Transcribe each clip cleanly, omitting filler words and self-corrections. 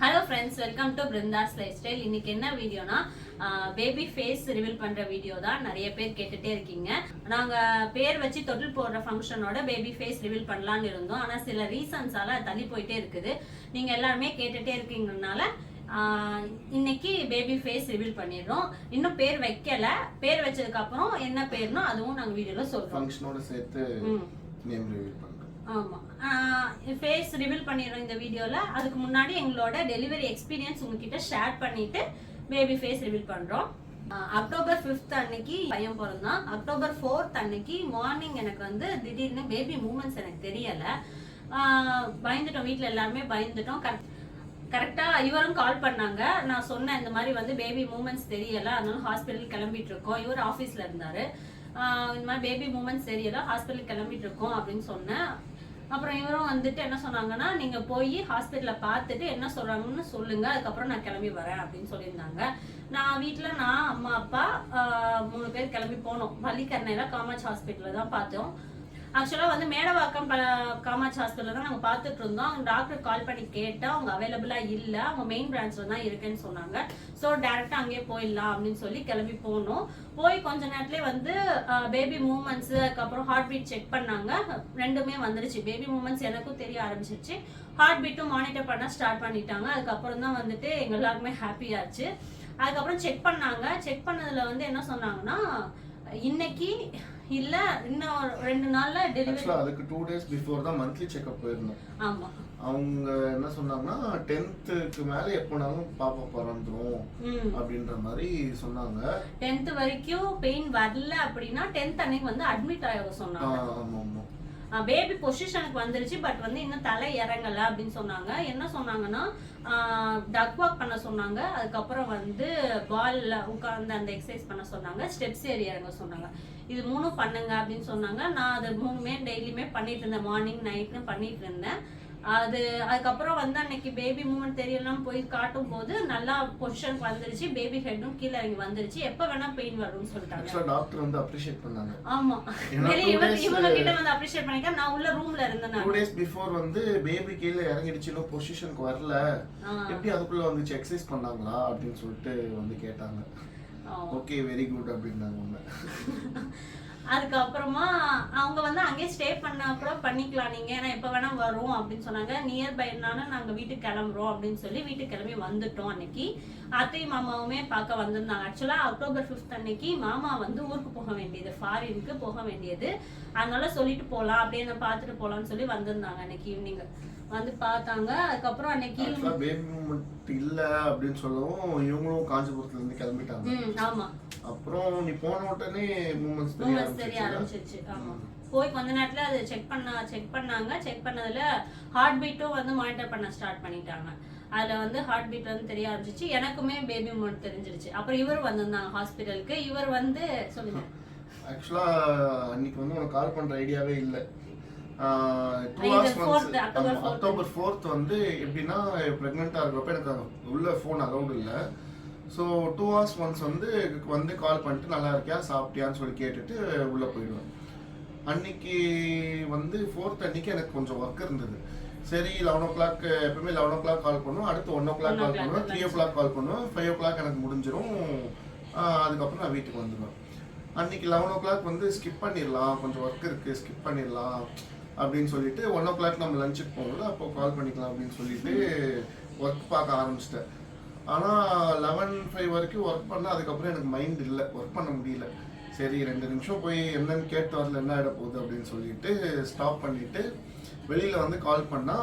Hello friends, welcome to Brinda's life style. இன்னைக்கு என்ன வீடியோனா baby face reveal பண்ற வீடியோ தான். நிறைய பேர் கேட்டுட்டே இருக்கீங்க. நாங்க பேர் வச்சு தொட்டில் போடுற ஃபங்க்ஷனோட பேபி ஃபேஸ் ரிவீல் பண்ணலாம்னு இருந்தோம். ஆனா சில ரீசன்ஸால தள்ளி போயிட்டே இருக்குது. நீங்க எல்லாருமே கேட்டுட்டே இருக்கீங்கனால இன்னைக்கு பேபி ஃபேஸ் ரிவீல் பண்ணிடுறோம். இன்னும் பேர் வைக்கல. பேர் வச்சதுக்கு அப்புறம் என்ன பேர்னோ அதுவும் நாங்க வீடியோல சொல்றோம். ஃபங்க்ஷனோட சேர்த்து நேம் ரிவீல் பண்றோம். ஆமா, ஃபேஸ் ரிவீல் பண்ணிடுறோம் இந்த வீடியோல. அதுக்கு முன்னாடி எங்களோட டெலிவரி எக்ஸ்பீரியன்ஸ் உங்ககிட்ட ஷேர் பண்ணிட்டு பேபி ஃபேஸ் ரிவீல் பண்றோம். அக்டோபர் 5th அன்னைக்கு பையன் பிறந்தான். அக்டோபர் 4th அன்னைக்கு மார்னிங் எனக்கு வந்து திடீர்னு பேபி மூமெண்ட்ஸ் எனக்கு தெரியல. பயந்துட்டோம், வீட்டுல எல்லாருமே பயந்துட்டோம். கரெக்டா இவரும் கால் பண்ணாங்க. நான் சொன்னேன் இந்த மாதிரி வந்து பேபி மூமெண்ட்ஸ் தெரியல, அதனால ஹாஸ்பிட்டல் கிளம்பிட்டு இருக்கோம். இவர் ஆஃபீஸ்ல இருந்தாரு. இந்த மாதிரி பேபி மூமெண்ட்ஸ் தெரியல, ஹாஸ்பிட்டல் கிளம்பிட்டு இருக்கோம் அப்படின்னு சொன்னேன். அப்புறம் இவரும் வந்துட்டு என்ன சொன்னாங்கன்னா, நீங்க போய் ஹாஸ்பிட்டல பார்த்துட்டு என்ன சொல்றாங்கன்னு சொல்லுங்க, அதுக்கப்புறம் நான் கிளம்பி வரேன் அப்படின்னு சொல்லியிருந்தாங்க. நான் வீட்டுல நான் அம்மா அப்பா 3 பேர் கிளம்பி போனோம். பள்ளிக்கரணையில காமாட்சி ஹாஸ்பிட்டல்ல தான் பார்த்தோம். ஆக்சுவலா வந்து மேடவாக்கம் காமாட்சி ஹாஸ்பிட்டல் தான் நாங்க பாத்துட்டு இருந்தோம். அவங்க டாக்டர் கால் பண்ணி கேட்டா அவங்க அவைலபிளா இல்ல, அவங்க மெயின் பிரான்ச்ல தான் இருக்குன்னு சொன்னாங்க. ஸோ டைரக்டா அங்கேயே போயிடலாம் அப்படின்னு சொல்லி கிளம்பி போனோம். போய் கொஞ்ச நேரத்துலேயே வந்து பேபி மூமெண்ட்ஸ், அதுக்கப்புறம் ஹார்ட் பீட் செக் பண்ணாங்க. ரெண்டுமே வந்துருச்சு. பேபி மூமெண்ட்ஸ் எனக்கும் தெரிய ஆரம்பிச்சிருச்சு, ஹார்ட் பீட்டும் மானிட்டர் பண்ண ஸ்டார்ட் பண்ணிட்டாங்க. அதுக்கப்புறம் தான் வந்துட்டு எங்க எல்லாருக்குமே ஹாப்பியாச்சு. அதுக்கப்புறம் செக் பண்ணாங்க. செக் பண்ணதுல வந்து என்ன சொன்னாங்கன்னா, இன்னைக்கு இல்ல இன்னும் 2 நாள்ல டெலிவரி. அதுக்கு 2 days பிஃபோர் தான் மந்த்லி செக்அப் போயிருந்தோம். ஆமா, அவங்க என்ன சொன்னாங்கன்னா 10th மேல எப்பனாலும் பாப்பா பிறந்துரும் அப்படின்ற மாதிரி சொன்னாங்க. 10th வரைக்கும் பெயின் வரல அப்படின்னா 10th அன்னைக்கு வந்து அட்மிட் ஆக சொன்னாங்க. ஆமா ஆமா, பேபி பொசிஷனுக்கு வந்துருச்சு, பட் வந்து இன்னும் தலை இறங்கல அப்படின்னு சொன்னாங்க. என்ன சொன்னாங்கன்னா டக் வாக் பண்ண சொன்னாங்க. அதுக்கப்புறம் வந்து பால்ல உட்கார்ந்து அந்த எக்ஸசைஸ் பண்ண சொன்னாங்க. ஸ்டெப்ஸ் ஏறி இறங்க சொன்னாங்க. இது 3 பண்ணுங்க அப்படின்னு சொன்னாங்க. நான் அது 3மே டெய்லியுமே பண்ணிட்டு இருந்தேன். மார்னிங் நைட்னு பண்ணிட்டு இருந்தேன். அதுக்கப்புறம் வந்து அன்னைக்கு பேபி மூமெண்ட் தெரியலாம் போய் காட்டும் போது நல்லா பொசிஷனுக்கு வந்துருச்சு. பேபி ஹெட்டும் கீழே இறங்கி வந்துருச்சு. எப்ப வேணா பெயின் வரும்னு சொல்லிட்டாங்க. டாக்டர் வந்து அப்ரிஷியேட் பண்ணாங்க. ஆமா, இவங்க கிட்ட வந்து அப்ரிஷியேட் பண்ணிக்க. நான் உள்ள ரூம்ல இருந்தேன். 2 days பிஃபோர் வந்து பேபி கீழே இறங்கிடுச்சு, இன்னும் பொசிஷனுக்கு வரல, எப்படி அதுக்குள்ள வந்துச்சு, எக்ஸசைஸ் பண்ணாங்களா அப்படின்னு சொல்லிட்டு வந்து கேட்டாங்க. ஓகே, வெரி குட் அப்படின்னாங்க. அதுக்கப்புறமா அவங்க வந்து அங்கேயே ஸ்டே பண்ணா கூட பண்ணிக்கலாம் நீங்க, ஏன்னா எப்ப வேணா வரும் அப்படின்னு சொன்னாங்க. நியர்பைனால நாங்க வீட்டுக்கு கிளம்புறோம் அப்படின்னு சொல்லி வீட்டுக்கு கிளம்பி வந்துட்டோம். அன்னைக்கு அத்தை மாமாவுமே பார்க்க வந்திருந்தாங்க. ஆக்சுவலா அக்டோபர் 5th அன்னைக்கு மாமா வந்து ஊருக்கு போக வேண்டியது, ஃபாரினுக்கு போக வேண்டியது. அதனால சொல்லிட்டு போலாம், அப்படியே நான் பார்த்துட்டு போலாம்னு சொல்லி வந்திருந்தாங்க. அன்னைக்கு ஈவினிங் வந்து பார்த்தாங்க. அதுக்கப்புறம் அன்னைக்கு பேபி மூமெண்ட் இல்ல அப்படின்னு சொல்லவும் இவங்களும் காஞ்சிபுரத்துல இருந்து கிளம்பிட்டாங்க. ஆமா, அப்புறம் நீ போன உடனே மூமெண்ட்ஸ் தெரிய ஆரம்பிச்சிருச்சு. ஆமா, போய் கொஞ்ச நேரத்துல அது செக் பண்ணாங்க. செக் பண்ணதுல ஹார்ட் பீட்டும் வந்து மானிட்டர் பண்ண ஸ்டார்ட் பண்ணிட்டாங்க. அதுல வந்து ஹார்ட் பீட் வந்து தெரிய ஆரம்பிச்சிச்சு. எனக்குமே பேபி மூமெண்ட் தெரிஞ்சிருச்சு. அப்புறம் இவர் வந்திருந்தாங்க ஹாஸ்பிட்டலுக்கு. இவர் வந்து சொல்லுங்க, ஆக்சுவலா அன்னைக்கு வந்து உனக்கு கால் பண்ற ஐடியாவே இல்லை. அக்டோபர் 4th வந்து எப்படின்னா பிரெக்னெண்டா இருக்கிறப்ப எனக்கு உள்ள ஃபோன் அலௌட் இல்லை. ஸோ 2 hours ஒன்ஸ் வந்து கால் பண்ணிட்டு நல்லா இருக்கியா சாப்பிட்டியான்னு சொல்லி கேட்டுட்டு உள்ள போயிடுவேன். அன்னைக்கு வந்து 4th அன்னைக்கு எனக்கு கொஞ்சம் ஒர்க் இருந்தது. சரி 11 o'clock, எப்பவுமே 11 o'clock கால் பண்ணுவோம், அடுத்து 1 o'clock கால் பண்ணுவேன், 3 o'clock கால் பண்ணுவேன், 5 o'clock எனக்கு முடிஞ்சிடும். அதுக்கப்புறம் நான் வீட்டுக்கு வந்துடுவேன். அன்னைக்கு 11 o'clock வந்து ஸ்கிப் பண்ணிடலாம், கொஞ்சம் ஒர்க் இருக்கு ஸ்கிப் பண்ணிடலாம் அப்படின்னு சொல்லிட்டு 1 o'clock நம்ம லஞ்சுக்கு போகல, அப்போ கால் பண்ணிக்கலாம் அப்படின்னு சொல்லிட்டு ஒர்க் பார்க்க ஆரம்பிச்சிட்டேன். ஆனால் 11:05 வரைக்கும் ஒர்க் பண்ண. அதுக்கப்புறம் எனக்கு மைண்ட் இல்லை, ஒர்க் பண்ண முடியல. சரி 2 நிமிஷம் போய் என்னன்னு கேட்டு வரல, என்ன ஆகிட போகுது அப்படின்னு சொல்லிட்டு ஸ்டாப் பண்ணிட்டு வெளியில வந்து கால் பண்ணா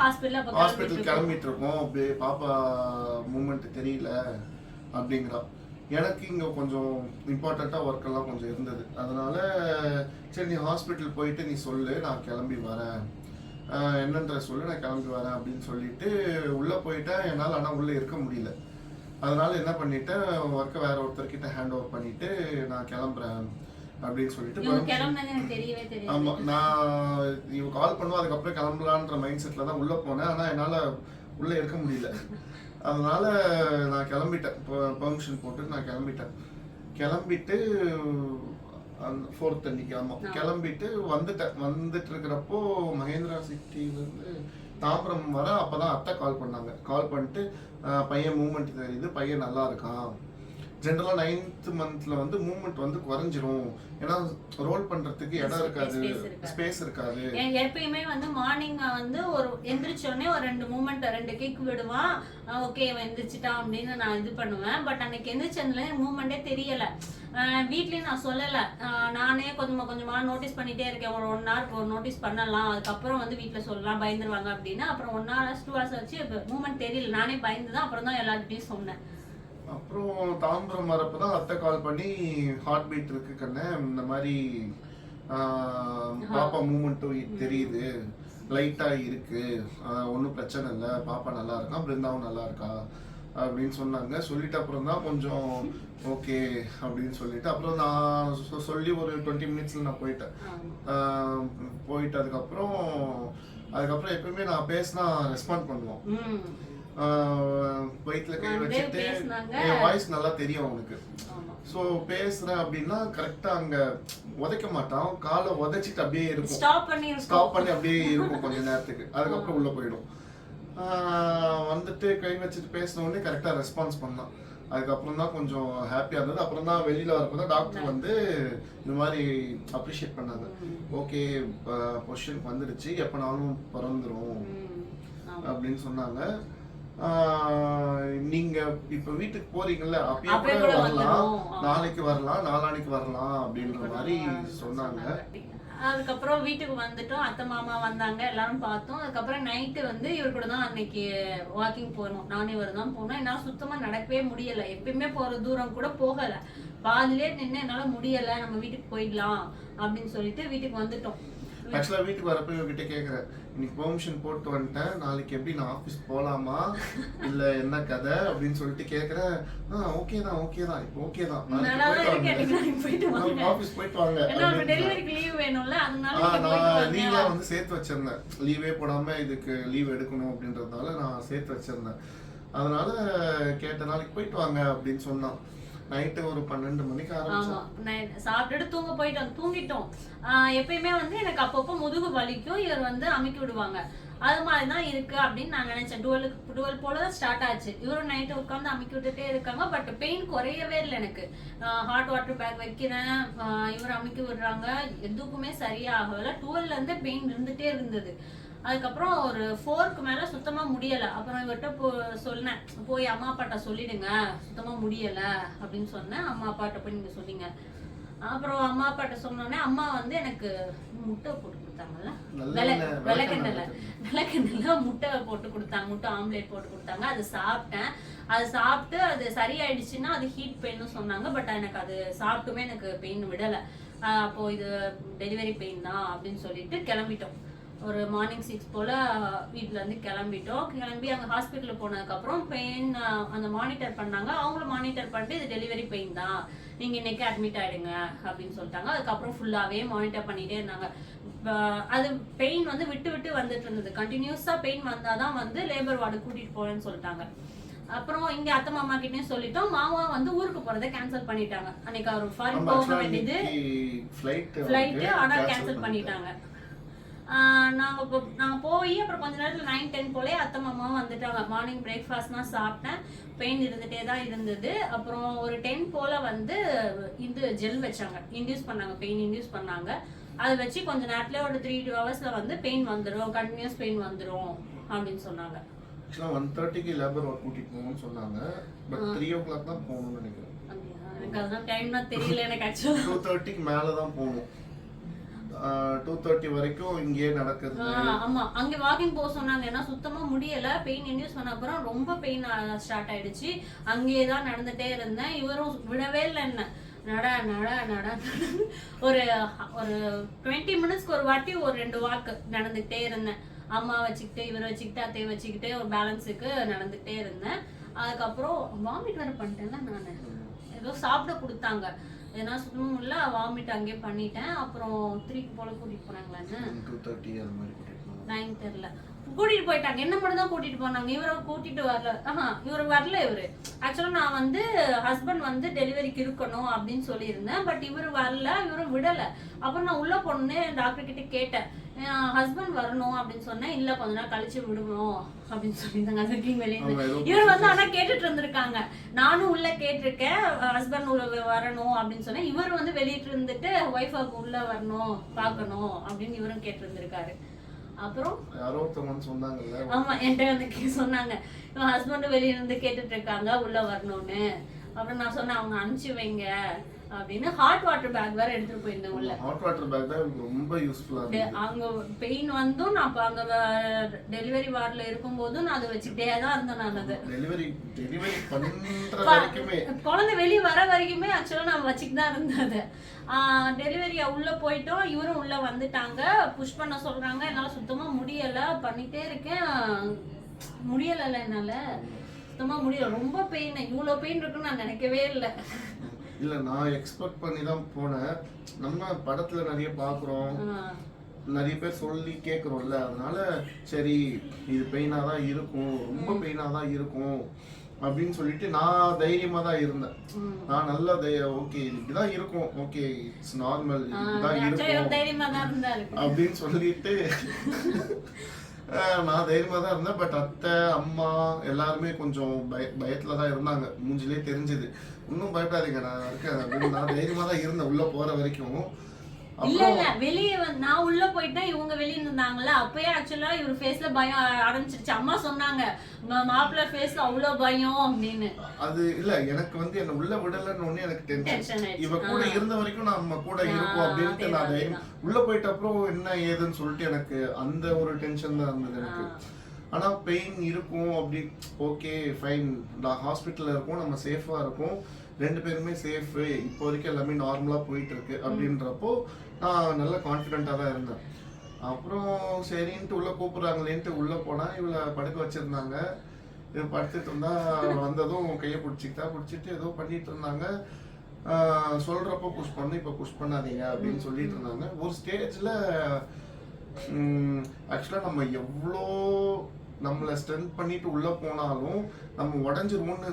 ஹாஸ்பிட்டல் கிளம்பிட்டு இருக்கோம், அப்படியே பாப்பா மூமெண்ட் தெரியல அப்படிங்கிறா. எனக்கு இங்கே கொஞ்சம் இம்பார்ட்டண்ட்டாக ஒர்க் எல்லாம் கொஞ்சம் இருந்தது. அதனால சரி நீ ஹாஸ்பிட்டல் போயிட்டு நீ சொல்லு, நான் கிளம்பி வரேன், என்னன்ற சொல்லு, நான் கிளம்பி வரேன் அப்படின்னு சொல்லிட்டு உள்ளே போயிட்டேன். என்னால் ஆனால் உள்ளே இருக்க முடியல. அதனால என்ன பண்ணிட்டேன், ஒர்க்கை வேற ஒருத்தர்கிட்ட ஹேண்ட் ஓவர் பண்ணிட்டு நான் கிளம்புறேன் அப்படின்னு சொல்லிட்டு. ஆமா, நான் இவ கால் பண்ணுவோம், அதுக்கப்புறம் கிளம்பலான்ற மைண்ட் செட்ல தான் உள்ள போனேன். ஆனா என்னால உள்ள இருக்க முடியல. அதனால நான் கிளம்பிட்டேன், பெர்மிஷன் போட்டு நான் கிளம்பிட்டு 4th அன்னைக்கு. ஆமா, கிளம்பிட்டு வந்துட்டு இருக்கிறப்போ மகேந்திரா சிட்டில இருந்து தாம்பரம் வர அப்பதான் அத்தை கால் பண்ணாங்க. கால் பண்ணிட்டு பையன் மூவ்மெண்ட் தெரியுது, பையன் நல்லா இருக்கான். ஜென்ரலா 9th மந்த்ல வந்து மூவ்மெண்ட் வந்து குறைஞ்சிரும், ஏன்னா ரோல் பண்றதுக்கு இடம் இருக்காது, ஸ்பேஸ் இருக்காது. எப்பயுமே வந்து மார்னிங் வந்து ஒரு எந்திரிச்ச உடனே ஒரு 2 மூவ்மெண்ட் 2 கிக் விடுவான், ஓகே எந்திரிச்சிட்டான் அப்படின்னு நான் இது பண்ணுவேன். பட் அன்னைக்கு எந்திரிச்சதுல மூவ்மெண்டே தெரியல. வீட்லயும் நான் சொல்லல, நானே கொஞ்சமா நோட்டீஸ் பண்ணிட்டே இருக்கேன். ஒரு 1 hour நோட்டீஸ் பண்ணலாம், அதுக்கப்புறம் வந்து வீட்டுல சொல்லலாம், பயந்துருவாங்க அப்படின்னு. அப்புறம் 1 hour 2 hours வச்சு மூவ்மெண்ட் தெரியல, நானே பயந்துதான் அப்புறம் தான் எல்லார்கிட்டையும் சொன்னேன். அப்புறம் தாம்பரம் வரப்பதான் அத்தை கால் பண்ணி ஹார்ட் பீட் இருக்கு கண்ணே, இந்த மாதிரி பாப்பா மூவ்மெண்ட்டும் தெரியுது, லைட்டா இருக்கு, ஒன்றும் பிரச்சனை இல்லை, பாப்பா நல்லா இருக்கா, பிருந்தாவும் நல்லா இருக்கா அப்படின்னு சொன்னாங்க. சொல்லிட்டு அப்புறம் தான் கொஞ்சம் ஓகே அப்படின்னு சொல்லிட்டு அப்புறம் நான் சொல்லி ஒரு 20 மினிட்ஸ்ல நான் போயிட்டேன். அதுக்கப்புறம் எப்பயுமே நான் பேசினா ரெஸ்பாண்ட் பண்ணுவோம். வயிற்றுல கை வச்சுட்டு என் வாய்ஸ் நல்லா தெரியும் அவனுக்கு. ஸோ பேசுறேன் அப்படின்னா கரெக்டா அங்க உதைக்க மாட்டான், காலை உதைச்சிட்டு அப்படியே இருக்கும், ஸ்டாப் பண்ணி அப்படியே இருக்கும் கொஞ்ச நேரத்துக்கு, அதுக்கப்புறம் உள்ள போயிடும். வந்துட்டு கை வச்சுட்டு பேசின உடனே கரெக்டா ரெஸ்பான்ஸ் பண்ணான். அதுக்கப்புறம் தான் கொஞ்சம் ஹாப்பியா இருந்தது. அப்புறம் தான் வெளியில வரப்போ டாக்டர் வந்து இந்த மாதிரி அப்ரிஷியேட் பண்ணாங்க. ஓகே பொசிஷனுக்கு வந்துடுச்சு, எப்பனாலும் பிறந்துரும் அப்படின்னு சொன்னாங்க. நீங்க இப்ப வீட்டுக்கு போறீங்கல்ல, அப்பயே கூட வரலாம், நாளைக்கு வரலாம், நாளானைக்கு வரலாம் அப்படின்ற மாதிரி சொன்னாங்க. அதுக்கப்புறம் வீட்டுக்கு வந்துட்டோம், அத்தை மாமா வந்தாங்க, எல்லாரும் பார்த்தோம். அதுக்கப்புறம் நைட்டு வந்து இவர் கூட தான் அன்னைக்கு வாக்கிங் போனோம், நானே இவர் தான் போனோம். என்னால சுத்தமா நடக்கவே முடியல, எப்பயுமே போற தூரம் கூட போகல, பாதிலே நின்று என்னால முடியல, நம்ம வீட்டுக்கு போயிடலாம் அப்படின்னு சொல்லிட்டு வீட்டுக்கு வந்துட்டோம். ஆக்சுவலா வீட்டுக்கு வரப்ப இவகிட்ட கேக்குறேன், இன்னைக்கு பெர்மிஷன் போட்டு வந்துட்டேன், நாளைக்கு எப்படி நான் ஆபீஸ் போலாமா இல்ல என்ன கதை அப்படின்னு சொல்லிட்டு கேக்குறேன். ஓகே தான் இப்போ ஓகே தான், ஆபீஸ் போயிட்டு வாங்க. நான் லீவா வந்து சேர்த்து வச்சிருந்தேன், லீவே போடாம இதுக்கு லீவ் எடுக்கணும் அப்படின்றதுனால நான் சேர்த்து வச்சிருந்தேன். அதனால கேட்ட நாளைக்கு போயிட்டு வாங்க அப்படின்னு சொன்னான். நைட்டு ஒரு 12 மணிக்கு ஆரம்பிச்சோம். சாப்பிட்டுட்டு தூங்கிட்டோம். எப்பயுமே வந்து எனக்கு அப்பப்போ முதுகு வலிக்கும், இவர் வந்து அமுக்கி விடுவாங்க, அது மாதிரிதான் இருக்கு அப்படின்னு நான் நினைச்சேன். 12 போலதான் ஸ்டார்ட் ஆச்சு. இவரும் நைட்டு உட்காந்து அமுக்கி விட்டுட்டே இருக்காங்க, பட் பெயின் குறையவே இல்லை எனக்கு. ஹாட் வாட்டர் பேக் வைக்கிறேன், இவர் அமுக்கி விடுறாங்க, எதுக்குமே சரியாகல. 12ல இருந்து பெயின் இருந்துட்டே இருந்தது. அதுக்கப்புறம் ஒரு 4க்கு மேல சுத்தமா முடியல. அப்புறம் இவர்கிட்ட சொன்னேன், போய் அம்மா அப்பாட்ட சொல்லிடுங்க, சுத்தமா முடியல அப்படின்னு சொன்னேன். அம்மா அப்பாட்ட போய் நீங்க சொன்னீங்க. அப்புறம் அம்மா அப்பாட்ட சொன்னோடனே அம்மா வந்து எனக்கு முட்டை போட்டு கொடுத்தாங்கல்ல, விளக்கெண்ணெய்ல முட்டை போட்டு கொடுத்தாங்க, முட்டை ஆம்லேட் போட்டு கொடுத்தாங்க. அது சாப்பிட்டேன். அது சாப்பிட்டு அது சரியாயிடுச்சுன்னா அது ஹீட் பெயின்னு சொன்னாங்க. பட் எனக்கு அது சாப்பிட்டுமே எனக்கு பெயின் விடலை. அப்போ இது டெலிவரி பெயின் தான் அப்படின்னு சொல்லிட்டு கிளம்பிட்டோம். ஒரு மார்னிங் 6 போல வீட்டுல இருந்து கிளம்பி அங்க ஹாஸ்பிட்டல் போனதுக்கப்புறம் பெயின் அந்த மானிட்டர் பண்ணாங்க. அவங்களும் மானிட்டர் பண்ணிட்டு இது டெலிவரி பெயின் தான், நீங்க இன்னைக்கு அட்மிட் ஆயிடுங்க அப்படின்னு சொல்லிட்டாங்க. அதுக்கப்புறம் ஃபுல்லாவே மானிட்டர் பண்ணிட்டே இருந்தாங்க. அது பெயின் வந்து விட்டு விட்டு வந்துட்டு இருந்தது, கண்டினியூஸா பெயின் வந்தாதான் வந்து லேபர் வார்டு கூட்டிட்டு போறேன்னு சொல்லிட்டாங்க. அப்புறம் இங்க அத்தை மாமா கிட்டயும் சொல்லிட்டோம். மாமா வந்து ஊருக்கு போறதை கேன்சல் பண்ணிட்டாங்க. அன்னைக்கு அவர் ஃபாரின் போக வேண்டியது ஃபிளைட், ஆனா கேன்சல் பண்ணிட்டாங்க. நாங்க போய் அப்புறம் கொஞ்ச நேரத்துல 9-10 போல அத்தை மாமாவும் வந்துட்டாங்க. மார்னிங் பிரேக்ஃபாஸ்ட்லாம் சாப்பிட்டேன், பெயின் இருந்துட்டே தான் இருந்தது. அப்புறம் ஒரு 10 போல வந்து இது ஜெல் வச்சாங்க, இன்டியூஸ் பண்ணாங்க, பெயின் இன்டியூஸ் பண்ணாங்க. அதை வச்சு கொஞ்ச நேரத்துல ஒரு 3 hours வந்து பெயின் வந்துடும், கண்டினியூஸ் பெயின் வந்துடும் அப்படின்னு சொன்னாங்க. 1:30க்கு லேபர் வார்டு கூட்டிட்டு போகணும்னு சொன்னாங்க. பட் 3 o'clock தான் போகணும்னு நினைக்கிறேன். எனக்கு அதெல்லாம் டைம் தான் தெரியல. எனக்கு ஆக்சுவலா 2:30க்கு மேல தான் போகணும். 2:30 வரைக்கும் இங்கேயே நடக்குது. ஆமா, அங்க வாக்கிங் போக சொன்னாங்க. ஏன்னா சுத்தமா முடியல, பெயின் இன்டியூஸ் பண்ண அப்புறம் ரொம்ப பெயின் ஸ்டார்ட் ஆயிடுச்சு. அங்கேயே தான் நடந்துட்டே இருந்தேன். இவரும் விடவே இல்லை என்ன, நட நட நட ஒரு 20 மினிட்ஸ்க்கு ஒரு வாட்டி ஒரு 2 வாக்கு நடந்துகிட்டே இருந்தேன். அம்மா வச்சுக்கிட்டு இவரை வச்சுக்கிட்டு அத்தையை வச்சுக்கிட்டு ஒரு பேலன்ஸுக்கு நடந்துகிட்டே இருந்தேன். அதுக்கப்புறம் வாமிட் வேற பண்ணிட்டேன்ல நான், ஏதோ சாப்பிட கொடுத்தாங்க, ஏன்னா சுத்தமும் இல்லை, வாமிட் அங்கேயே பண்ணிட்டேன். அப்புறம் 3 போல கூட்டிட்டு போனாங்களான்னு 9 தெரியல, கூட்டிட்டு போயிட்டாங்க. என்ன மட்டும் தான் கூட்டிட்டு போனாங்க, இவரை கூட்டிட்டு வரல. இவரு வரல. இவரு ஆக்சுவலா நான் வந்து ஹஸ்பண்ட் வந்து டெலிவரிக்கு இருக்கணும் அப்படின்னு சொல்லியிருந்தேன். பட் இவரு வரல, இவரும் விடல. அப்புறம் நான் உள்ள போனேன்னு டாக்டர் கிட்ட கேட்டேன், என் ஹஸ்பண்ட் வரணும் அப்படின்னு சொன்னேன். இல்ல கொஞ்ச நாள் கழிச்சு விடுவோம் அப்படின்னு சொல்லியிருந்தாங்க. அதுக்கு வெளியே இவர் வந்து ஆனா கேட்டுட்டு இருந்திருக்காங்க. நானும் உள்ள கேட்டிருக்கேன் ஹஸ்பண்ட் உள்ள வரணும் அப்படின்னு சொன்னேன். இவர் வந்து வெளியிட்டு இருந்துட்டு ஒய்ஃபுக்கு உள்ள வரணும் பார்க்கணும் அப்படின்னு இவரும் கேட்டு இருந்திருக்காரு. அப்புறம் யாரோ சொன்னாங்கல்ல, ஆமா என்கிட்ட வந்து சொன்னாங்க இவன் ஹஸ்பண்ட் வெளியில இருந்து கேட்டுட்டு இருக்காங்க உள்ள வரணும்னு. அப்புறம் நான் சொன்னேன் அவங்க அனுப்பிச்சு வைங்க அப்படின்னு. ஹாட் வாட்டர் பேக் வேற எடுத்துட்டு போயிருந்தேன் உள்ள. ஹாட் வாட்டர் பேக் தான் ரொம்ப யூஸ்ஃபுல்லா இருக்கு. அங்க பெயின் வந்தும் நான் அங்க டெலிவரி வார்டுல இருக்கும்போதும் நான் அதை வச்சுக்கிட்டே தான் இருந்தேன். நான் அதை டெலிவரி பண்ற வரைக்குமே குழந்தை வெளியே வர வரைக்குமே ஆக்சுவலா நான் வச்சுக்கிட்டு தான் இருந்தேன். டெலிவரி உள்ள போயிட்டோம், இவரும் உள்ள வந்துட்டாங்க. புஷ் பண்ண சொல்றாங்க, என்னால சுத்தமா முடியல, பண்ணிட்டே இருக்கேன், முடியல என்னால சுத்தமா முடியல. ரொம்ப பெயின், இவ்வளவு பெயின் இருக்குன்னு நான் நினைக்கவே இல்லை. இல்ல நான் எக்ஸ்பெக்ட் பண்ணி தான் போனேன். நம்ம படத்துல நிறைய பாக்குறோம், நிறைய பேர் சொல்லி கேக்குறோம்ல, அதனால சரி இது பெயினா தான் இருக்கும், ரொம்ப பெயினா தான் இருக்கும் அப்படின்னு சொல்லிட்டு நான் தைரியமா தான் இருந்தேன். நான் நல்ல ஓகே இப்படிதான் இருக்கும், ஓகே இட்ஸ் நார்மல், இதுதான் இருக்கும் அப்படின்னு சொல்லிட்டு நான் தைரியமா தான் இருந்தேன். பட் அத்தை அம்மா எல்லாருமே கொஞ்சம் பயத்துல தான் இருந்தாங்க, மூஞ்சிலே தெரிஞ்சது. இன்னும் பயப்படாதீங்க நான் இருக்கேன் அப்படின்னு. நான் தைரியமா தான் இருந்தேன் உள்ள போற வரைக்கும். இல்ல இல்ல வெளியே நான் உள்ள போயிட்டேன், இவங்க வெளியே இருந்தாங்கல்ல, அப்பயே ஆக்சுவலா இவர் ஃபேஸ்ல பயம் ஆரம்பிச்சிருச்சு. அம்மா சொன்னாங்க மாப்பிள்ள ஃபேஸ்ல அவ்வளவு பயம் அப்படின்னு. அது இல்ல எனக்கு வந்து என்ன உள்ள விடலன்னு ஒண்ணு எனக்கு டென்ஷன். இவ கூட இருந்த வரைக்கும் நம்ம கூட இருப்போம் அப்படின்ட்டு நான் தைரியம். உள்ள போயிட்ட அப்புறம் என்ன ஏதுன்னு சொல்லிட்டு எனக்கு அந்த ஒரு டென்ஷன் தான் இருந்தது எனக்கு. ஆனா பெயின் இருக்கும் அப்படி, ஓகே ஃபைன், நான் ஹாஸ்பிட்டல்ல இருக்கோம், நம்ம சேஃபா இருக்கும், ரெண்டு பேருமே சேஃப், இப்போ வரைக்கும் எல்லாமே நார்மலா போயிட்டு இருக்கு அப்படின்றப்போ நான் நல்ல கான்ஃபிடென்ட்டா தான் இருந்தேன். அப்புறம் சரின்ட்டு உள்ள கூப்பிடுறாங்களேன்ட்டு உள்ள போனா இவளை படுக்க வச்சிருந்தாங்க. இவன் படுத்துட்டு இருந்தா வந்ததும் கையை பிடிச்சிட்டு ஏதோ பண்ணிட்டு இருந்தாங்க. சொல்றப்போ புஷ் பண்ணு, இப்போ புஷ் பண்ணாதீங்க அப்படின்னு சொல்லிட்டு இருந்தாங்க. ஒரு ஸ்டேஜ்ல ஆக்சுவலா நம்ம எவ்வளோ நம்மளை ஸ்ட்ரென்த் பண்ணிட்டு உள்ள போனாலும் நம்ம உடஞ்சிருவோம்னு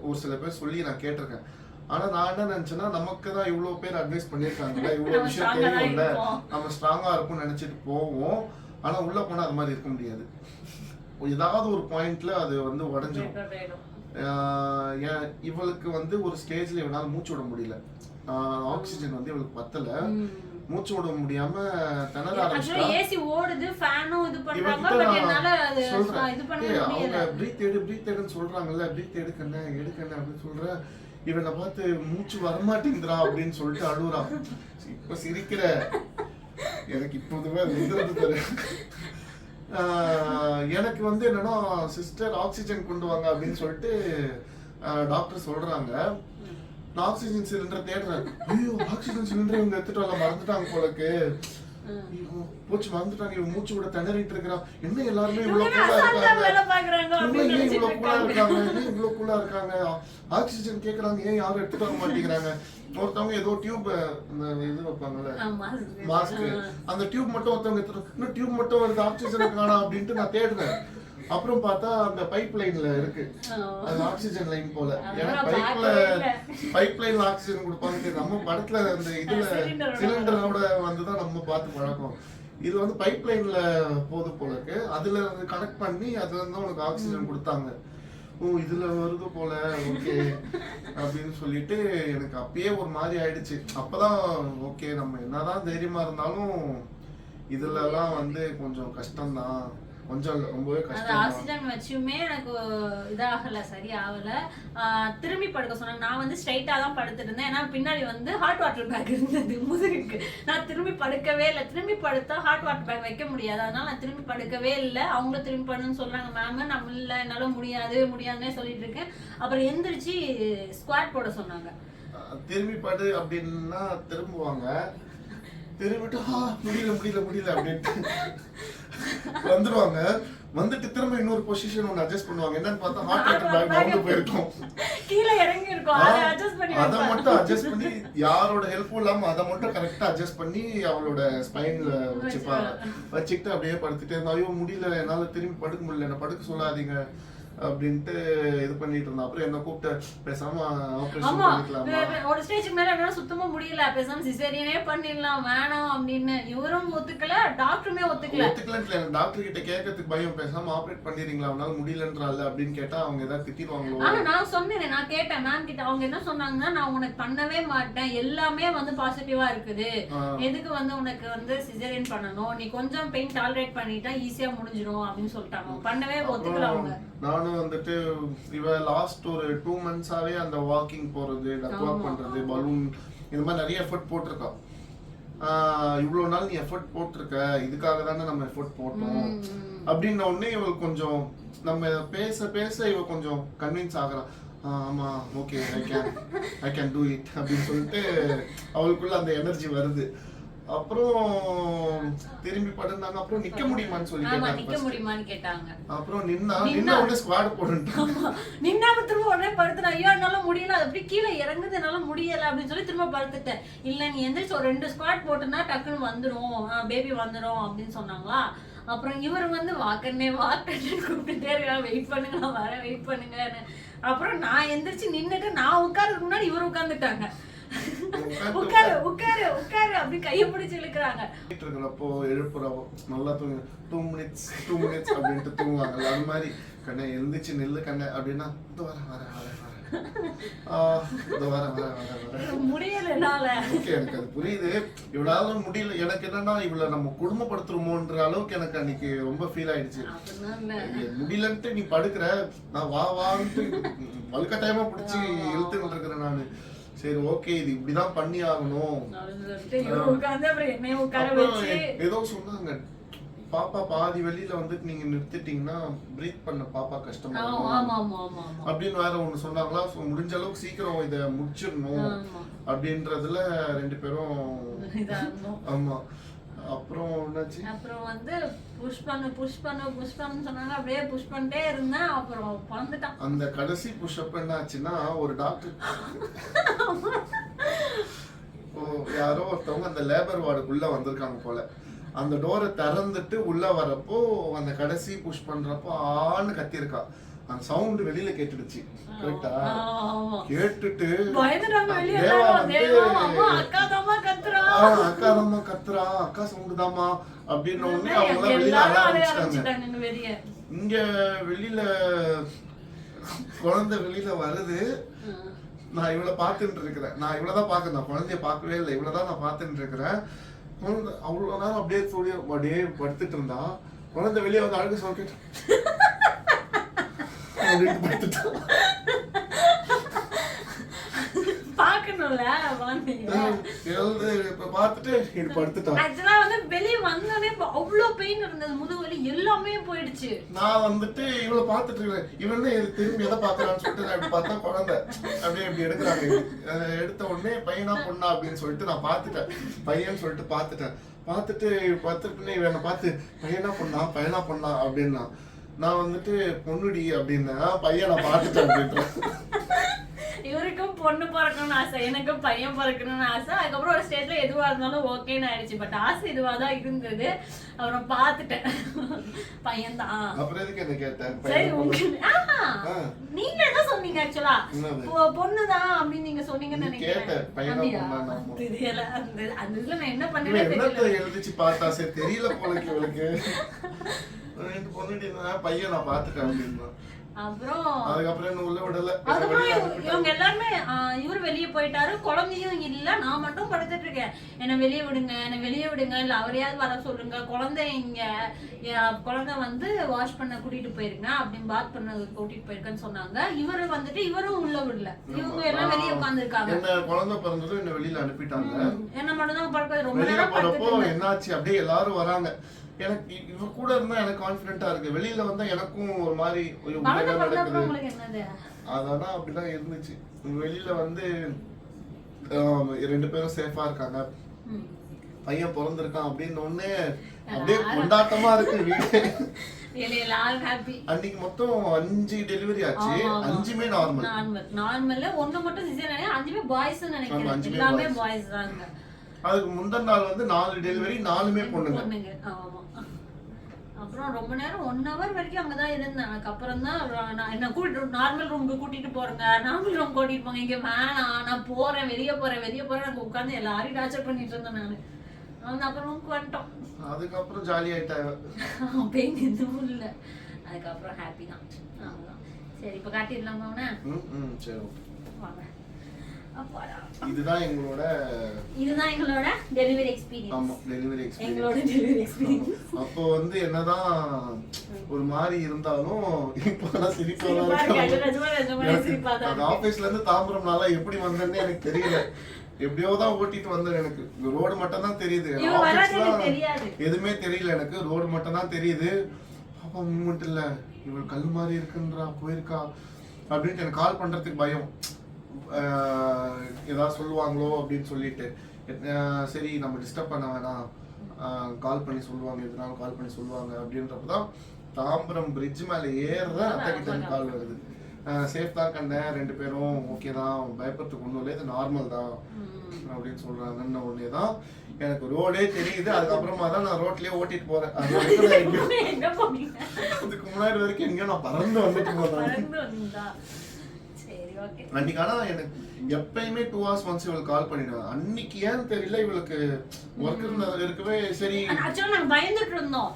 ஒரு சில பேர் சொல்லி நான் கேட்டிருக்கேன். ஆனா நான் என்ன நினைச்சேன்னா, நமக்கு தான் இவ்வளவு பேர் அட்வைஸ் பண்ணிருக்காங்கல்ல, இவ்வளவு விஷயம் தெரியும்ல, நம்ம ஸ்ட்ராங்கா இருக்கும்னு நினைச்சிட்டு போவோம். ஆனா உள்ள போனா அது மாதிரி இருக்க முடியாது. ஏதாவது ஒரு பாயிண்ட்ல அது வந்து உடஞ்சிடும். இவளுக்கு வந்து ஒரு ஸ்டேஜ்ல இவனால மூச்சு விட முடியல, ஆக்சிஜன் வந்து இவளுக்கு பத்தல, மூச்சு விட முடியாம திணற ஆரம்பிச்சா. ஏசி ஓடுது, ஃபேனும் இது பண்றாங்க, பட் என்னால இது பண்ண முடியல. அவங்க பிரீத் எடுன்னு சொல்றாங்கல்ல, பிரீத் எடுக்கண்ணே அப்படின்னு சொல்ற. இவனை பார்த்து மூச்சு வரமாட்டேங்குதுரா அப்படின்னு சொல்லிட்டு அழுகுறான். இப்ப சிரிக்கிற எனக்கு இப்போதுமே எனக்கு வந்து என்னன்னா, சிஸ்டர் ஆக்சிஜன் கொண்டு வாங்க அப்படின்னு சொல்லிட்டு டாக்டர் சொல்றாங்க. நான் ஆக்சிஜன் சிலிண்டர் தேடுறேன். ஐயோ ஆக்சிஜன் சிலிண்டர் இவங்க எடுத்துட்டு வரல, மறந்துட்டாங்க போலக்கு, போச்சு மறந்துட்டாங்க, இவன் மூச்சு கூட திணறிட்டு இருக்கிறான். என்ன எல்லாருமே இவ்வளவு கூலா இருக்காங்க, ஆக்சிஜன் கேக்குறாங்க, ஏன் யாரும் எடுத்துட்டு வர மாட்டேங்கிறாங்க. ஒருத்தவங்க ஏதோ டியூப் இது வைப்பாங்கல்ல மாஸ்க், அந்த டியூப் மட்டும் ஒருத்தவங்க எடுத்துட்டு, இன்னும் டியூப் மட்டும் வருது, ஆக்சிஜன் காணா அப்படின்ட்டு நான் தேடுறேன். அப்புறம் பார்த்தா அந்த பைப் லைன்ல இருக்கு, அது ஆக்சிஜன் லைன் போல. ஏன்னா பைப் லைன்ல ஆக்சிஜன் கொடுப்பாங்க. நம்ம படத்துல அந்த இதுல சிலிண்டரோட வந்துதான் நம்ம பார்த்து பழக்கம். இது வந்து பைப் லைன்ல போது போல இருக்கு, அதுல கனெக்ட் பண்ணி அதுல இருந்து உனக்கு ஆக்சிஜன் கொடுத்தாங்க. ஓ இதுல வருது போல, ஓகே அப்படின்னு சொல்லிட்டு எனக்கு அப்பயே ஒரு மாதிரி ஆயிடுச்சு. அப்பதான் ஓகே நம்ம என்னதான் தைரியமா இருந்தாலும் இதுல எல்லாம் வந்து கொஞ்சம் கஷ்டம்தான், கொஞ்சம் ரொம்பவே கஷ்டம். ஆக்சிஜன் வச்சுமே எனக்கு இதாகல, சரி ஆகல. திரும்பி படுக்க சொன்னாங்க. நான் வந்து ஸ்ட்ரைட்டா தான் படுத்துட்டு இருந்தேன், ஏன்னா பின்னாடி வந்து ஹாட் வாட்டர் பேக் இருந்தது முதுகுக்கு. நான் திரும்பி படுக்கவே இல்லை. திரும்பி படுத்தா ஹாட் வாட்டர் பேக் வைக்க முடியாது, அதனால நான் திரும்பி படுக்கவே இல்லை. அவங்க திரும்பி பண்ணுன்னு சொல்றாங்க மேம், நம்ம இல்லை என்னால முடியாதுன்னே சொல்லிட்டு இருக்கேன். அப்புறம் எந்திரிச்சு ஸ்குவாட் போட சொன்னாங்க. திரும்பி படு அப்படின்னா திரும்புவாங்க, திரும்பிட்டு முடியல அப்படின்ட்டு வந்துருவாங்க. வந்துட்டு திரும்ப இன்னொரு பொசிஷன் ஒன்னு அட்ஜஸ்ட் பண்ணுவாங்க. என்னன்னு பார்த்தா ஹாட் வாட்டர் பேக் நவுந்து போயிருக்கும், கீழ இறங்கி இருக்கும். அத மட்டும் அட்ஜஸ்ட் பண்ணி, யாரோட ஹெல்ப்பும் இல்லாம அத மட்டும் கரெக்டா அட்ஜஸ்ட் பண்ணி அவளோட ஸ்பைன்ல வச்சுப்பாங்க. வச்சுக்கிட்டு அப்படியே படுத்துட்டே இருந்தா, ஐயோ முடியல என்னால திரும்பி படுக்க முடியல, என்ன படுக்க சொல்லாதீங்க அப்படின்ட்டு இது பண்ணிட்டு இருந்தா. அப்புறம் என்ன கூப்பிட்டு பேசாம ஆபரேஷன் ஆமா பண்ணிக்கலாமா. ஒரு ஸ்டேஜ்க்கு மேல என்னால சுத்தமா முடியல, பேசாம சிசேரியனே பண்ணிடலாம் வேணாம் அப்படின்னு இவரும் ஒத்துக்கல, டாக்டருமே ஒத்துக்கல. ஒத்துக்கல டாக்டர் கிட்ட கேட்கறதுக்கு பயம், பேசாம ஆபரேட் பண்ணிடுறீங்களா அவனால முடியலன்றால அப்படின்னு கேட்டா அவங்க ஏதாவது திட்டிடுவாங்களோ. ஆனா நான் சொன்னேன், நான் கேட்டேன் மேம் கிட்ட, அவங்க என்ன சொன்னாங்கன்னா நான் உனக்கு பண்ணவே மாட்டேன், எல்லாமே வந்து பாசிட்டிவா இருக்குது, எதுக்கு வந்து உனக்கு வந்து சிசேரியன் பண்ணணும், நீ கொஞ்சம் பெயின் டாலரேட் பண்ணிட்டா ஈஸியா முடிஞ்சிடும் அப்படின்னு சொல்லிட்டாங்க. பண்ணவே ஒத்துக்கல அவங்க. நானும் வந்துட்டு இவ லாஸ்ட் ஒரு 2 months-ஆவே அந்த வாக்கிங் போறது, டக் வாக் பண்றது, பலூன் இந்த மாதிரி நிறைய எஃபர்ட் போட்டிருக்கா. இவ்வளவு நாள் நீ எஃபர்ட் போட்டிருக்க, இதுக்காக தானே நம்ம எஃபர்ட் போட்டோம் அப்படின்ன உடனே இவள் கொஞ்சம் நம்ம பேச பேச இவ கொஞ்சம் கன்வின்ஸ் ஆகுறான். ஆமா okay I can do it அப்படின்னு சொல்லிட்டு அவளுக்குள்ள அந்த எனர்ஜி வருது. அப்புறம் திரும்பி படுந்தாங்க. அப்புறம் நிக்க முடியுமான்னு சொல்லி கேட்டாங்க. அப்புறம் நின்னா உடனே ஸ்குவாட் போட்டுட்டாங்க. நின்னாம திரும்ப உடனே படுத்துட்டேன். ஐயோ என்னால முடியல, அது அப்படி கீழே இறங்குது, என்னால முடியல அப்படின்னு சொல்லி திரும்ப படுத்துட்டேன். இல்ல நீ எந்திரிச்சு ஒரு 2 ஸ்குவாட் போட்டுனா டக்குன்னு வந்துடும், பேபி வந்துடும் அப்படின்னு சொன்னாங்களா. அப்புறம் இவர் வந்து வாக்கண்ணே கூப்பிட்டுட்டே இருக்காங்க, வெயிட் பண்ணுங்க நான் வரேன் வெயிட் பண்ணுங்கன்னு. அப்புறம் நான் எந்திரிச்சு நின்னுட்டு நான் உட்கார்றதுக்கு முன்னாடி இவர் உட்கார்ந்துட்டாங்க. உட்காரு உட்காரு உட்காரு அப்படி கையை பிடிச்சு இழுக்கிறாங்க. இருக்கிறப்போ எழுப்புறவோ நல்லா தூங்கு, 2 minutes அப்படின்ட்டு தூங்குவாங்க. அது மாதிரி கண்ணை எழுந்திரிச்சு நெல்லு கண்ணை அப்படின்னா முடியல என்னால. எனக்கு அது புரியுது, இவளால முடியல. எனக்கு என்னன்னா இவளை நம்ம குடும்பப்படுத்துறோமோன்ற அளவுக்கு எனக்கு அன்னைக்கு ரொம்ப ஃபீல் ஆயிடுச்சு. முடியலன்ட்டு நீ படுக்கிற, நான் வான்ட்டு வலுக்கட்டாயமா பிடிச்சி இழுத்துக்கிட்டு இருக்கிறேன் நானு. சரி ஓகே இது இப்படிதான் பண்ணி ஆகணும். ஏதோ சொன்னாங்க, பாப்பா பாதி வெளியில வந்து நீங்க நிறுத்திட்டீங்கன்னா பிரீத் பண்ண பாப்பா கஷ்டமா அப்படின்னு வேற ஒண்ணு சொன்னாங்களா. முடிஞ்ச அளவுக்கு சீக்கிரம் இத முடிச்சிடணும் அப்படின்றதுல 2 பேரும். ஆமா அப்புறம் என்னாச்சு, அப்புறம் வந்து புஷ் பண்ணு சொன்னாங்க. அப்படியே புஷ் பண்ணிட்டே இருந்தேன். அப்புறம் பறந்துட்டான். அந்த கடைசி புஷ் அப் என்னாச்சுன்னா, ஒரு டாக்டர் யாரோ ஒருத்தவங்க அந்த லேபர் வார்டுக்குள்ள வந்திருக்காங்க போல. அந்த டோரை திறந்துட்டு உள்ள வரப்போ அந்த கடைசி புஷ் பண்றப்போ ஆன்னு கத்திருக்கா. அந்த சவுண்ட் வெளியில கேட்டுடுச்சு. கரெக்டா கேட்டுட்டு அக்காதாமா கத்துறா, அக்கா சவுண்ட் தாமா அப்படின்னு உடனே அவங்க வெளியில அழ ஆரம்பிச்சிட்டாங்க. இங்க வெளியில குழந்தை வெளியில வருது. நான் இவளை பாத்துட்டு இருக்கிறேன். நான் இவ்வளவுதான் பாக்குறேன், குழந்தைய பாக்கவே இல்லை, இவ்வளவுதான் நான் பாத்துட்டு இருக்கிறேன். அவ்வளவு நேரம் அப்படியே அப்படியே படுத்துட்டு இருந்தா. குழந்தை வெளியே வந்து அழுகு சவுண்ட் கேட்டு வெளியே வந்தோடனே அவ்வளவு பெயின் இருந்தது, முதுகுவலி எல்லாமே போயிடுச்சு. நான் வந்துட்டு இவளை பாத்துட்டு இருக்கேன். இவன் திரும்பி எதை பாக்குறான்னு சொல்லிட்டு நான் பார்த்தா குழந்தை அப்படியே இப்படி எடுக்கிறாங்க. எடுத்த உடனே பையனா பொண்ணா அப்படின்னு சொல்லிட்டு நான் பாத்துட்டேன். பையன் சொல்லிட்டு பார்த்துட்டு இவனை பார்த்து பையனா பொண்ணா அப்படின்னா, நான் வந்துட்டு பொண்ணுடி அப்படின்னா பையனை பார்த்துட்டேன் அப்படின்றேன். இவருக்கும் பொண்ணு பிறக்கணும்னு ஆசை, எனக்கும் பையன் பிறக்கணும்னு ஆசை. அதுக்கப்புறம் ஒரு ஸ்டேஜ்ல எதுவா இருந்தாலும் ஓகேன்னு ஆயிடுச்சு. பட் ஆசை இதுவாதான் இருந்தது. அப்புறம் பாத்துட்டேன் பையன் தான். அப்புறம் எதுக்கு என்ன கேட்டேன்? நீங்க என்ன சொன்னீங்க? ஆக்சுவலா பொண்ணுதான் அப்படின்னு நீங்க சொன்னீங்கன்னு நினைக்கிறேன். தெரியல அந்த இதுல நான் என்ன பண்ணேன்னு எழுதிச்சு பார்த்தா சரி தெரியல போலக்கு இவளுக்கு. பொண்ணுடி பையன் நான் பாத்துட்டேன் அப்படின்னா. அப்புறம் அதுக்கப்புறம் உள்ள விடல. அதுக்கப்புறம் இவங்க எல்லாருமே இவரு வெளியே போயிட்டாரு, குழந்தையும் இல்ல, நான் மட்டும் படுத்துட்டு இருக்கேன். என்ன வெளியே விடுங்க இல்ல அவரையாவது வர சொல்லுங்க, குழந்தை இங்க குழந்தை வந்து வாஷ் பண்ண கூட்டிட்டு போயிருங்க அப்படின்னு பாத் பண்ண கூட்டிட்டு போயிருக்கேன்னு சொன்னாங்க. இவரும் உள்ள விடல. இவங்க எல்லாம் வெளியே உட்கார்ந்து இருக்காங்க. என்ன குழந்தை பிறந்ததும் என்ன வெளியில அனுப்பிட்டாங்க. என்ன மட்டும் தான் படுக்க ரொம்ப நேரம் என்னாச்சு அப்படியே எல்லாரும் வராங்க. எனக்கு இவ கூட இருந்தா எனக்கு கான்பிடென்ட்டா இருக்கு. வெளியில வந்தா எனக்கும் ஒரு மாதிரி நடக்குது. அதான் அப்படிதான் இருந்துச்சு. வெளியில வந்து 2 பேரும் சேஃபா இருக்காங்க, பையன் பிறந்திருக்கான் அப்படின்னு ஒண்ணே அப்படியே கொண்டாட்டமா இருக்கு வீடு. அன்னைக்கு மொத்தம் 5 டெலிவரி ஆச்சு. 5மே நார்மல். ஒண்ணு மட்டும் சிசேரியன், 5மே பாய்ஸ் நினைக்கிறேன். எல்லாமே பாய்ஸ் தாங்க. அதுக்கு முந்தின நாள் வந்து 4 டெலிவரி, 4மே பொண்ணுங்க. அப்புறம் ரொம்ப நேரம் 1 hour வரைக்கும் அங்கதான் இருந்தேன். அதுக்கப்புறம் தான் நான் என்ன நார்மல் ரூமுக்கு கூட்டிட்டு போறேங்க, நார்மல் ரூம் கூட்டிட்டு போங்க, இங்க வேணாம் நான் போறேன், வெளியே போறேன் எனக்கு உட்காந்து எல்லாரையும் டார்ச்சர் பண்ணிட்டு இருந்தேன் நானு. அப்புறம் ரூமுக்கு வந்துட்டோம். அதுக்கப்புறம் ஜாலி ஆயிட்டாங்க. பெயின் எதுவும் இல்லை, அதுக்கப்புறம் ஹாப்பி தான். அவ்வளோதான். சரி இப்போ காட்டிடலாமா அவனை? சரி வாங்க. இதுதான் எங்களோட டெலிவரி எக்ஸ்பீரியன்ஸ். ஆமா, டெலிவரி எங்களோட டெலிவரி எக்ஸ்பீரியன்ஸ். அப்போ வந்து என்னதான் ஒரு மாதிரி இருந்தாலும் இப்போ சிரிப்பா அந்த ஆபீஸ்ல இருந்து தாம்பரம்னால எப்படி வந்தேன்னு எனக்கு தெரியல. எப்படியோ தான் ஓட்டிட்டு வந்தேன். எனக்கு ரோடு மட்டும் தான் தெரியுது, எதுவுமே தெரியல. எனக்கு ரோடு மட்டும் தான் தெரியுது. பாப்பா மூமெண்ட் இல்ல, இவள் கல் மாதிரி இருக்குன்றா, போயிருக்கா அப்படின்ட்டு எனக்கு கால் பண்றதுக்கு பயம். ஏதாவது சொல்லுவாங்களோ அப்படின்னு சொல்லிட்டு சரி நம்ம டிஸ்டர்ப் பண்ண வேணாம், கால் பண்ணி சொல்லுவாங்க, எதுனாலும் கால் பண்ணி சொல்லுவாங்க அப்படின்றப்பதான் தாம்பரம் பிரிட்ஜ் மேல ஏறுற அத்தை கிட்ட கால் வருது. சேஃப் தான் கண்டேன், 2 பேரும் ஓகே தான், பயப்படுறதுக்கு ஒன்றும் இல்லை, இது நார்மல் தான் அப்படின்னு சொல்றாங்கன்னு உடனே தான் எனக்கு ரோடே தெரியுது. அதுக்கப்புறமா தான் நான் ரோட்லயே ஓட்டிட்டு போறேன். அதுக்கு முன்னாடி வரைக்கும் எங்கேயோ நான் பறந்து வந்துட்டு போறேன். அன்னைக்கு ஆனா எனக்கு எப்பயுமே 2 hours once இவளுக்கு கால் பண்ணிடுவேன். அன்னைக்கு ஏன்னு தெரியல, இவளுக்கு ஒர்க் இருக்கவே சரி. ஆக்சுவலா நாங்க பயந்துட்டு இருந்தோம்.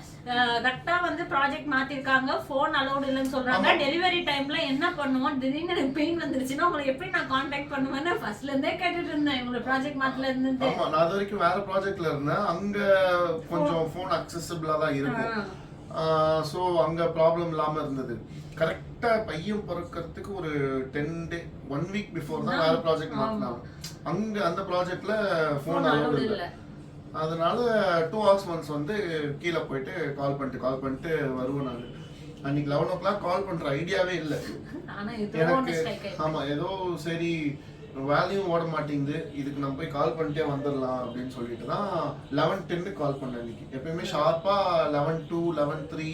கரெக்டா வந்து ப்ராஜெக்ட் மாத்திருக்காங்க, போன் அலௌட் இல்லைன்னு சொல்றாங்க. டெலிவரி டைம்ல என்ன பண்ணுவோம், திடீர்னு எனக்கு பெயின் வந்துருச்சுன்னா உங்களை எப்படி நான் கான்டாக்ட் பண்ணுவேன்னு ஃபர்ஸ்ட்ல இருந்தே கேட்டுட்டு இருந்தேன். இவங்க ப்ராஜெக்ட் மாத்தல இருந்து. ஆமா, நான் அது வரைக்கும் வேற ப்ராஜெக்ட்ல இருந்தேன். அங்க கொஞ்சம் போன் அக்சஸபிளா தான் இருக்கும். ஸோ அங்கே ப்ராப்ளம் இல்லாமல் இருந்தது. கரெக்டாக பையன் பிறக்கிறதுக்கு ஒரு 1 week பிஃபோர் தான் வேறு ப்ராஜெக்ட் மாற்றினாங்க. அங்கே அந்த ப்ராஜெக்டில் ஃபோன் அலோடு இல்லை. அதனால 2 hours once வந்து கீழே போயிட்டு கால் பண்ணிட்டு வருவேன். நான் அன்னைக்கு 11 o'clock கால் பண்ணுற ஐடியாவே இல்லை எனக்கு. ஆமாம், ஏதோ சரி வேலையும் ஓட மாட்டேங்குது, இதுக்கு நம்ம போய் கால் பண்ணிட்டே வந்துடலாம் அப்படின்னு சொல்லிட்டு தான் 11:10 கால் பண்ணேன். அன்னைக்கு எப்பயுமே ஷார்ப்பா 11:02 11:03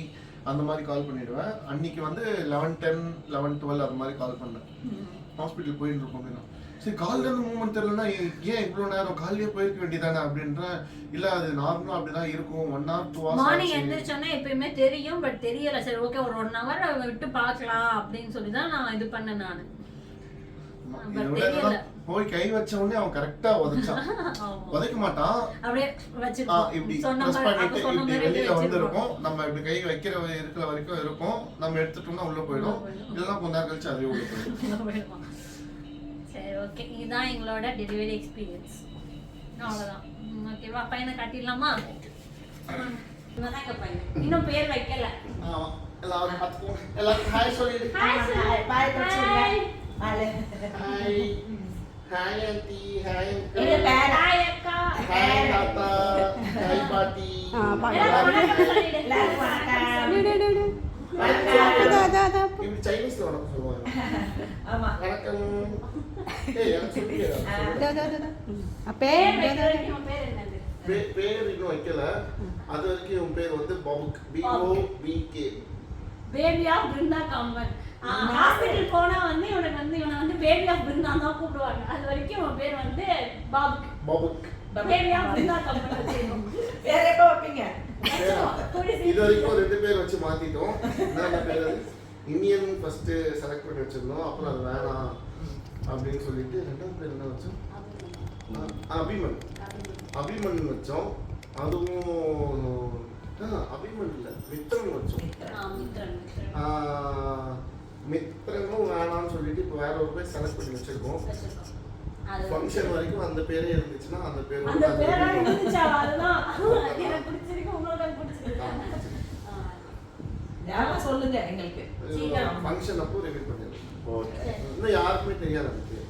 அந்த மாதிரி கால் பண்ணிடுவேன். அன்னைக்கு வந்து 11:10 11:12 அது மாதிரி கால் பண்ணேன். ஹாஸ்பிட்டல் போயிட்டு இருக்கோம். சரி, கால்ல இருந்து மூவ்மெண்ட் தெரியலன்னா ஏன் இவ்வளவு நேரம் காலையே போயிருக்க வேண்டியதானே அப்படின்ற. இல்ல, அது நார்மலா அப்படிதான் இருக்கும். 1 hour 2 hours மார்னிங் எழுந்திரிச்சோன்னா எப்பயுமே தெரியும், பட் தெரியல. சரி ஓகே, ஒரு 1 hour விட்டு பார்க்கலாம் அப்படின்னு சொல்லி தான் நான் இது பண்ணேன். நான் போய் கை வச்ச உடனே அவன் கரெக்டா உதைச்சான். உதைக்க மாட்டான், அப்படியே இப்படி பிரஸ் பண்ணிட்டு இப்படி வெளியில வந்திருக்கும். நம்ம இப்படி கை இருக்கிற வரைக்கும் இருக்கும். நம்ம எடுத்துட்டோம்னா உள்ள போயிடும், இல்லைன்னா கொஞ்ச நேரம் கழிச்சு அதே உள்ள போயிடும். சரி ஓகே, இதுதான் எங்களோட டெலிவரி எக்ஸ்பீரியன்ஸ். அவ்வளவுதான். ஓகேவா, பையனை காட்டிடலாமா? இன்னும் பேர் வைக்கல. எல்லாரும் பார்த்துக்கோங்க. எல்லாரும் ஹாய் சொல்லிடு. பாய் பாய். Hi aunty, hi uncle. Ini பேர். Hi அக்கா. Hi தாத்தா. Hi பாட்டி. இப்படி சைனீஸ்ல வணக்கம் சொல்லுவாங்க. ஆமா. வணக்கம். ஏய், எனக்கு சொல்லுங்க. பேர் இன்னும் வைக்கல. அது வரைக்கும் உன் பேர் வந்து பாபுக். BOBK. Baby of Brinda Kaman. Hospital போனா வந்து இவனை வந்து பேபி ஆஃப் பிருந்தா தான் கூப்பிடுவாங்க. அது வரைக்கும் அவன் பேர் வந்து பாபுக். பேபி ஆஃப் பிருந்தா காமன் வச்சிருக்கோம். வேற எப்ப வைப்பீங்க? இது வரைக்கும் 2 பேர் வச்சு மாத்திட்டோம். என்ன பேர்? இந்தியன் ஃபர்ஸ்ட் செலக்ட் பண்ணி வச்சிருந்தோம். அப்புறம் அது வேணாம் அப்படின்னு சொல்லிட்டு 2வது பேர் என்ன வச்சோம்? அபிமன் வச்சோம். அதுவும் அபிமன் இல்ல, மித்ரன் வச்சோம். மித்ரனும் வேணாம்னு சொல்லிட்டு இப்போ வேற ஒரு பேர் செலக்ட் பண்ணி வச்சிருக்கோம். ஃபங்க்ஷன் வரைக்கும் அந்த பேரே இருந்துச்சுன்னா அந்த பேர் சொல்லுங்க எங்களுக்கு. ஃபங்க்ஷன் அப்போ ரிவீல் பண்ணிடலாம். ஓகே, இன்னும் யாருக்குமே தெரியாது அந்த பேர்.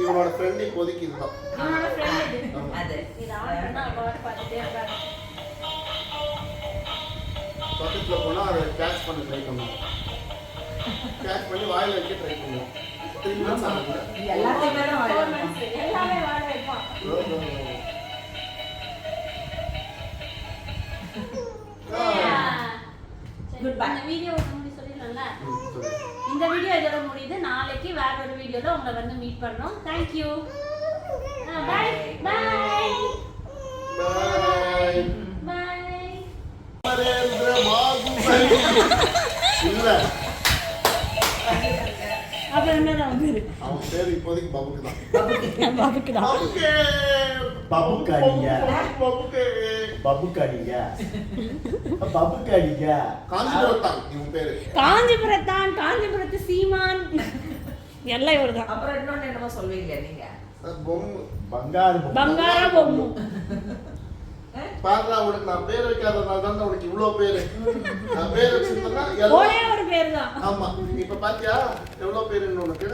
இவனோட ஃப்ரெண்ட் இப்போதைக்கு இதுதான். பக்கத்துல போனா அதை கேட்ச் பண்ண ட்ரை பண்ணுவோம். கேட்ச் பண்ணி வாயில வைக்க ட்ரை பண்ணுவோம் 3 minutes ஆகுது. எல்லாத்தையுமே தான் வாழ 4 வைப்போம். months. எல்லாமே வாழ வைப்பான். Goodbye. இந்த வீடியோ முடி சொல்லிடலாம்ல. இந்த வீடியோ இதோட முடியுது. நாளைக்கு வேற ஒரு வீடியோல உங்களை வந்து மீட் பண்றோம். Thank you. Bye. Bye. Bye. Bye. Narendra மாகுபன். இல்ல அப்புறம் என்னதான் பேரு? அவன் பேரு இப்போதைக்கு பபுக்கு தான். பாபுக்கு தான். பபுக்கே. பபுக்காடியா. பபுக்கே. பபுக்காடியா. பபுக்காடியா. காஞ்சிபுரத்தான் இவன் பேரு. காஞ்சிபுரத்தான், காஞ்சிபுரத்து சீமான் எல்லாம் இவர்தான். அப்புறம் இன்னொன்னு என்னமோ சொல்வீங்க நீங்க பொம்மு. பங்காரு பொம்மை. பங்கார பொம்மு. பாருடா உனக்கு நான் பேர் வைக்காதனால தான் உனக்கு இவ்ளோ பேரு. நான் பேர் வச்சிருந்தேன்னா ஒரே ஒரு பேர் தான். ஆமா இப்ப பாத்தியா எவ்வளவு பேருன்னு உனக்கு